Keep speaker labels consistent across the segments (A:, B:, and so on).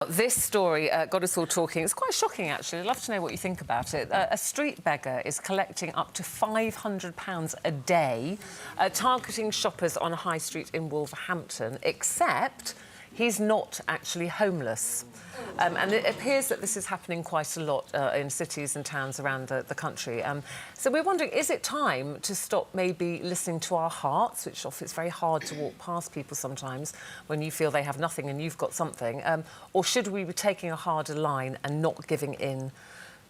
A: This story got us all talking. It's quite shocking, actually. I'd love to know what you think about it. A street beggar is collecting up to £500 a day, targeting shoppers on a high street in Wolverhampton, except he's not actually homeless. And it appears that this is happening quite a lot in cities and towns around the country. So we're wondering, is it time to stop maybe listening to our hearts, which often it's very hard to walk past people sometimes when you feel they have nothing and you've got something, or should we be taking a harder line and not giving in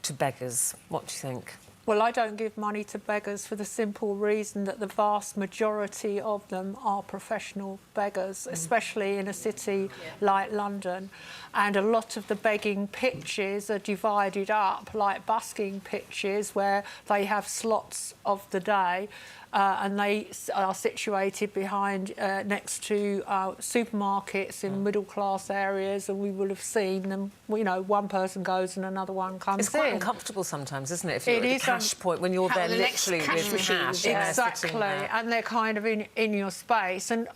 A: to beggars? What do you think?
B: Well, I don't give money to beggars for the simple reason that the vast majority of them are professional beggars, especially in a city like London. And a lot of the begging pitches are divided up like busking pitches where they have slots of the day and they are situated behind, next to supermarkets in middle-class areas, and we will have seen them, you know, one person goes and another one comes in.
A: It's quite uncomfortable sometimes, isn't it, if you're at the cash point, when you're there literally with cash.
B: Exactly, and they're kind of in your space. And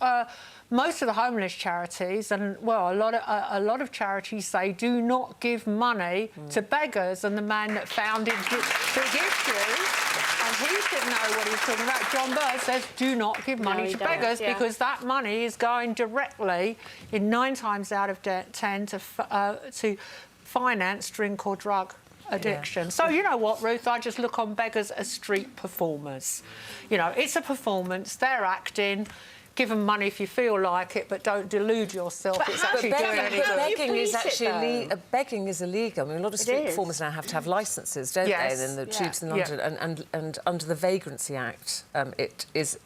B: most of the homeless charities, and well, a lot of charities say do not give money to beggars. And the man that founded the big issue, and he didn't know what he was talking about, John Bird, says do not give money to beggars because that money is going directly, in 9 times out of 10, to finance drink or drug addiction. So you know what, Ruth, I just look on beggars as street performers. You know, it's a performance, they're acting. Give them money if you feel like it, but don't delude yourself. But it's actually doing any good.
A: Begging is actually begging is illegal. I mean, a lot of street performers now have to have licences, don't they? And then the tubes in London, and under the Vagrancy Act, it is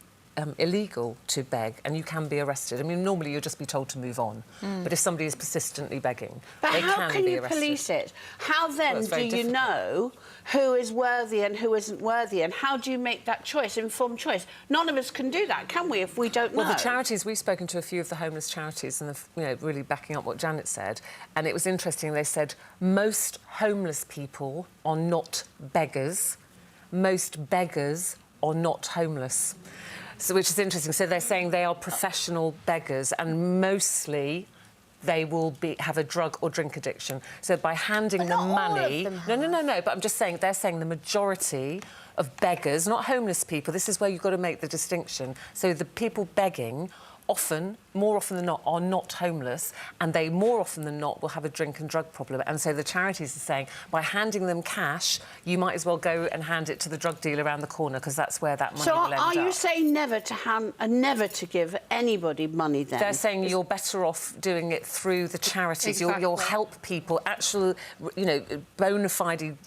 A: illegal to beg, and you can be arrested. I mean, normally you'll just be told to move on, but if somebody is persistently begging, they can be arrested.
C: But how can you police it? How then do you know who is worthy and who isn't worthy, and how do you make that choice, informed choice? None of us can do that, can we, if we don't know?
A: Well, the charities, we've spoken to a few of the homeless charities, and you know, really backing up what Janet said, and it was interesting. They said most homeless people are not beggars, most beggars are not homeless. So, which is interesting. So they're saying they are professional beggars, and mostly they will have a drug or drink addiction. So by handing them money... No, but I'm just saying, they're saying the majority of beggars, not homeless people, this is where you've got to make the distinction. So the people begging more often than not, are not homeless, and they more often than not will have a drink and drug problem. And so the charities are saying, by handing them cash, you might as well go and hand it to the drug dealer around the corner, because that's where that money will end up.
C: So are you saying never to give anybody money then?
A: They're saying you're better off doing it through the charities.
B: Exactly.
A: You'll help people, actual, you know, bona fide homeless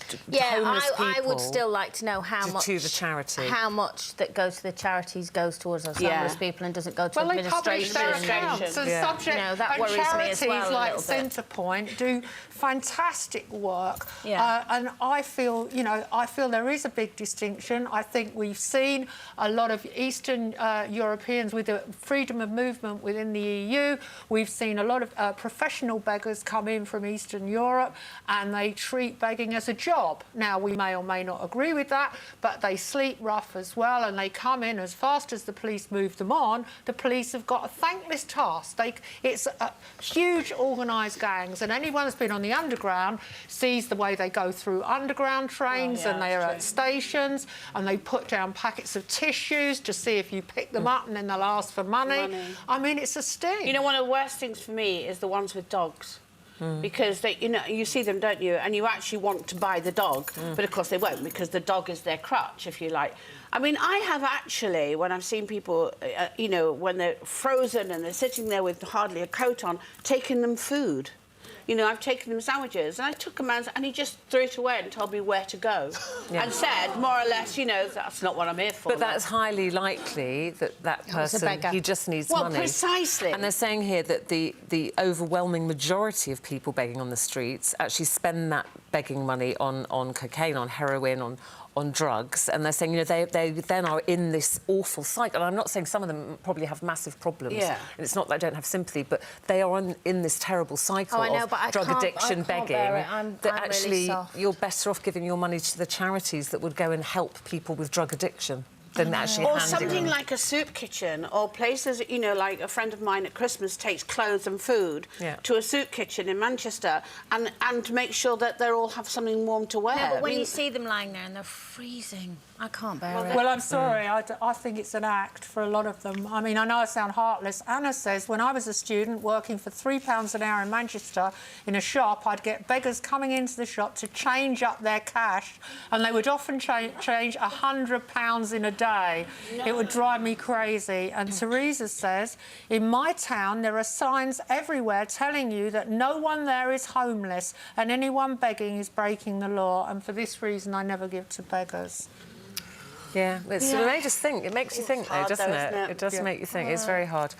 A: people.
D: I would still like to know how much
A: to the charity.
D: How much that goes to the charities goes towards those homeless people and doesn't go to administration.
B: Their accounts and subject,
D: that worries
B: charities
D: me as well,
B: like Centrepoint do fantastic work. And I feel, you know, there is a big distinction. I think we've seen a lot of Eastern Europeans with the freedom of movement within the EU. We've seen a lot of professional beggars come in from Eastern Europe, and they treat begging as a job. Now, we may or may not agree with that, but they sleep rough as well, and they come in as fast as the police move them on. The police have got a thankless task. It's huge organised gangs, and anyone that's been on the underground sees the way they go through underground trains, and they are at stations, and they put down packets of tissues to see if you pick them up, and then they'll ask for money. I mean, it's a sting.
C: You know, one of the worst things for me is the ones with dogs. Because they, you know, you see them, don't you? And you actually want to buy the dog, but of course they won't, because the dog is their crutch, if you like. I mean, I have actually, when I've seen people, you know, when they're frozen and they're sitting there with hardly a coat on, taken them food. You know, I've taken them sandwiches, and I took a man's, and he just threw it away and told me where to go, and said, more or less, you know, that's not what I'm here for.
A: But that's highly likely that person, he just needs money.
C: Well, precisely.
A: And they're saying here that the overwhelming majority of people begging on the streets actually spend that begging money on cocaine, on heroin, on drugs, and they're saying, you know, they then are in this awful cycle. And I'm not saying some of them probably have massive problems, and it's not that I don't have sympathy, but they are in this terrible cycle of drug addiction, begging.
D: I'm
A: actually,
D: really soft.
A: you're better off giving your money to the charities that would go and help people with drug addiction. than actually
C: Or
A: handing
C: something
A: them.
C: like a soup kitchen, or places, you know, like a friend of mine at Christmas takes clothes and food to a soup kitchen in Manchester and make sure that they all have something warm to wear.
D: No, but when you see them lying there and they're freezing, I can't bear it.
B: Well, I'm sorry, I think it's an act for a lot of them. I mean, I know I sound heartless. Anna says, when I was a student working for £3 an hour in Manchester in a shop, I'd get beggars coming into the shop to change up their cash, and they would often change £100 in a day. No. It would drive me crazy. And Teresa says, in my town, there are signs everywhere telling you that no one there is homeless, and anyone begging is breaking the law, and for this reason, I never give to beggars.
A: Yeah, it made us think. It makes you think, though, doesn't it? It does make you think. It's very hard.